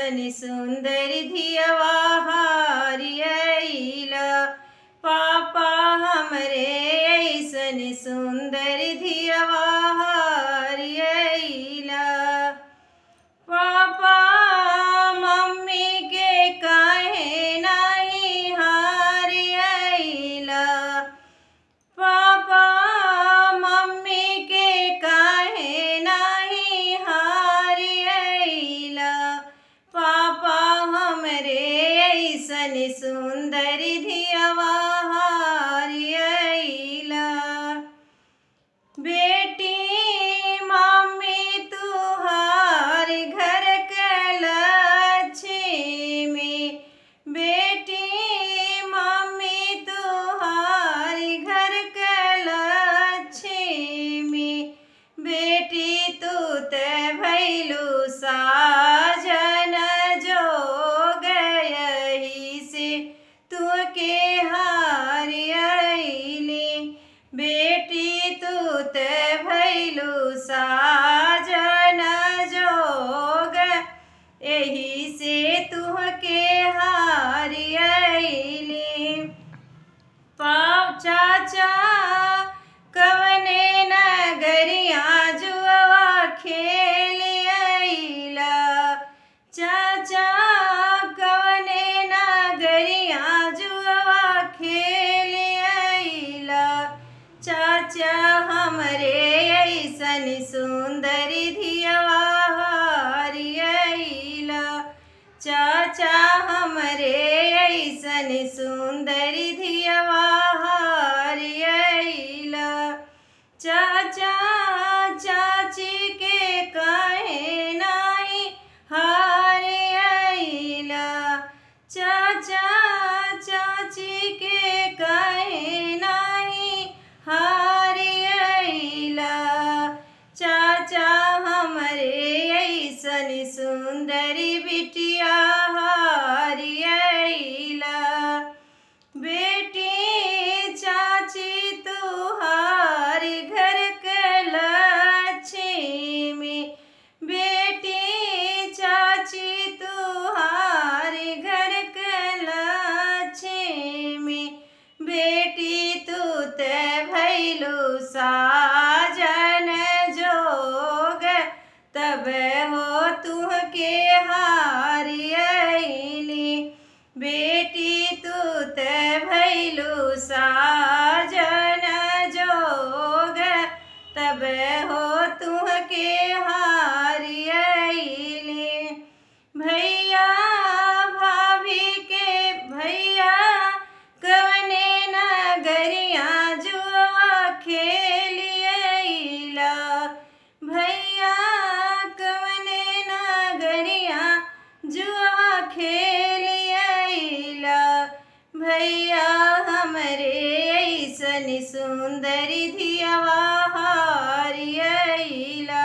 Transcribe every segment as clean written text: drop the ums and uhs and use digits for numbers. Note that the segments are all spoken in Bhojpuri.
ऐसन सुंदर धियवा हारियला। पापा हमरे ऐसन सुंदर धियवा हारियला। पापा मम्मी के काहे नाही हारियला। पापा मम्मी के काहे नाही हारियला। पापा हमरे ऐसन सुंदर धियवा हारियला। बेटी मम्मी तुहार घर के लक्ष्मी। बेटी मम्मी तुहार घर के लक्ष्मी। बेटी तू ते भैलू साजन जोग यही से तू के हारियली। बेटी तू ते भैलू साजन जोग यही से तू के हारियली। पाव चाचा कवने नगरिया जुआ खेलियला। चाचा कवने नगरिया जुआ खेलियला। चाचा हमरे ऐसन सुंदर धियवा हारियला। चाचा हमरे ऐसन सुंदर धियवा हारियला। चाचा चाची के काहे नाही हारियला। चाचा चाची के काहे नाही हारियला। चाचा हमरे ऐसन सुंदर बिटिया हारियला। बेटी चाची तुहार घर के लक्ष्मी। बेटी चाची तुहार घर के लक्ष्मी। बेटी तू ते भैलू साजन जोग तब हो तुह के हारियली। बेटी तू ते भैलू साजन जोग तब हो तुह के हारियली। भैया भाभी के भैया कवने नगरिया जुआ खेलियला। भैया कवने नगरिया जुआ खेलियला। भैया हमरे ऐसन सुंदर धियवा हारियला।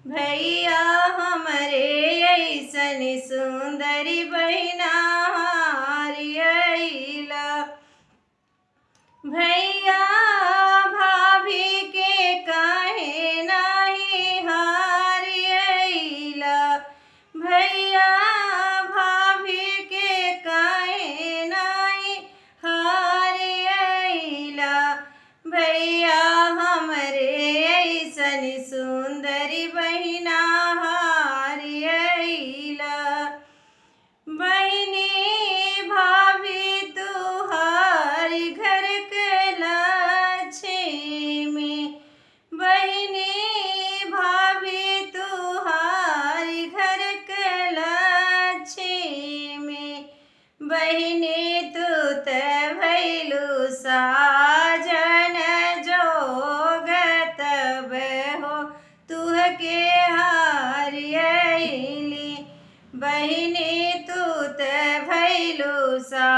भैया हमरे ऐसन सुंदर बहिना हारियला। भैया भाभी के काहे नाही हारियला। भैया भाभी के काहे नाही हारियला। भैया हमरे ऐसन सुंदर बहिना हारियला। बहिनी भाभी तुहार घर के लक्ष्मी। बहिनी भाभी तुहार घर के लक्ष्मी। बहिनी तू ते भैलू साजन जोग तब हो तुह के हारियली। बहिनी तू ते भैलू सा